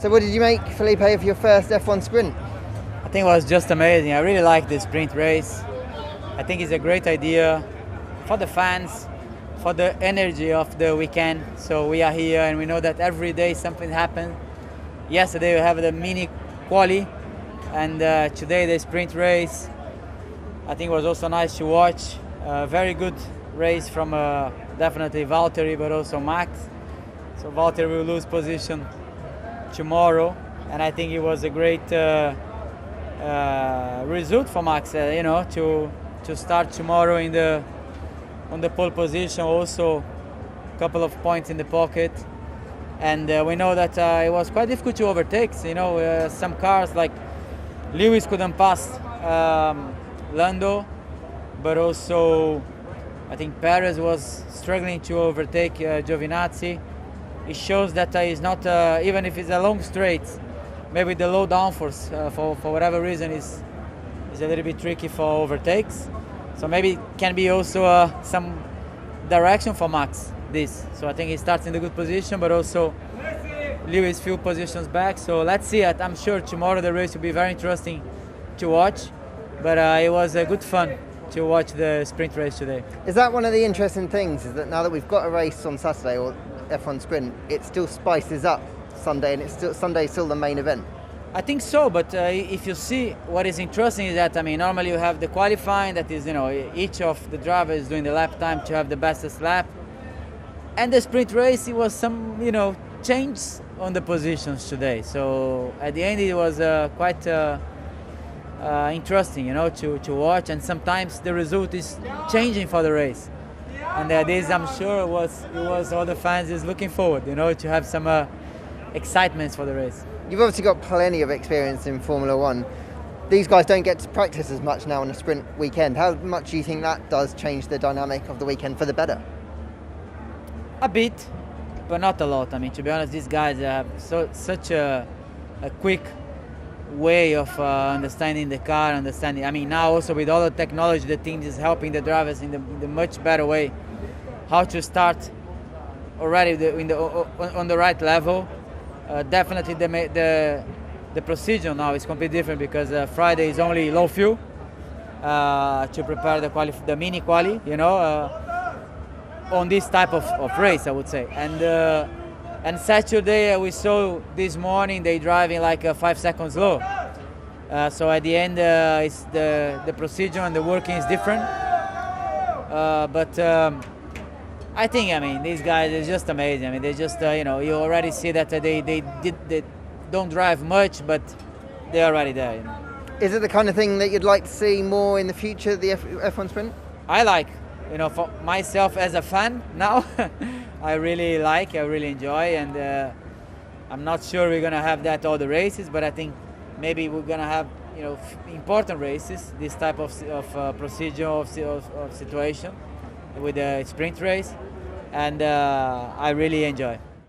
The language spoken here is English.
So what did you make, Felipe, of your first F1 Sprint? I think it was just amazing. I really like the sprint race. I think it's a great idea for the fans, for the energy of the weekend. So we are here and we know that every day something happens. Yesterday we have the mini quali and today the sprint race. I think it was also nice to watch. Very good race from definitely Valtteri, but also Max. So Valtteri will lose position tomorrow, and I think it was a great result for Max. To start tomorrow on the pole position, also a couple of points in the pocket, and we know that it was quite difficult to overtake. Some cars like Lewis couldn't pass Lando, but also I think Perez was struggling to overtake Giovinazzi. It shows that he's not, even if it's a long straight, maybe the low downforce for whatever reason is a little bit tricky for overtakes. So maybe it can be also some direction for Max this. So I think he starts in a good position, but also Lewis few positions back. So let's see. I'm sure tomorrow the race will be very interesting to watch. But it was good fun to watch the sprint race today. Is that one of the interesting things, is that now that we've got a race on Saturday, or F1 Sprint, it still spices up Sunday, and Sunday's still the main event? I think so, but if you see, what is interesting is that, normally you have the qualifying, that is, each of the drivers is doing the lap time to have the bestest lap. And the sprint race, it was some, change on the positions today. So at the end, it was quite interesting, to watch, and sometimes the result is changing for the race. And this, I'm sure, it was all the fans is looking forward, to have some excitements for the race. You've obviously got plenty of experience in Formula One. These guys don't get to practice as much now on a sprint weekend. How much do you think that does change the dynamic of the weekend for the better? A bit, but not a lot. To be honest, these guys have such a quick way of understanding the car, now also with all the technology, the team is helping the drivers in the much better way how to start already on the right level. Definitely the procedure now is completely different, because Friday is only low fuel to prepare the mini quali, on this type of race, I would say. And Saturday we saw this morning they driving like 5 seconds low. So at the end, it's the procedure and the working is different. But I think, these guys are just amazing. They just, you already see that they don't drive much, but they're already there. Is it the kind of thing that you'd like to see more in the future, the F1 Sprint? I like, for myself as a fan now, I really enjoy, and I'm not sure we're gonna have that all the races, but I think maybe we're gonna have, important races, this type of procedure of situation with the sprint race, and I really enjoy.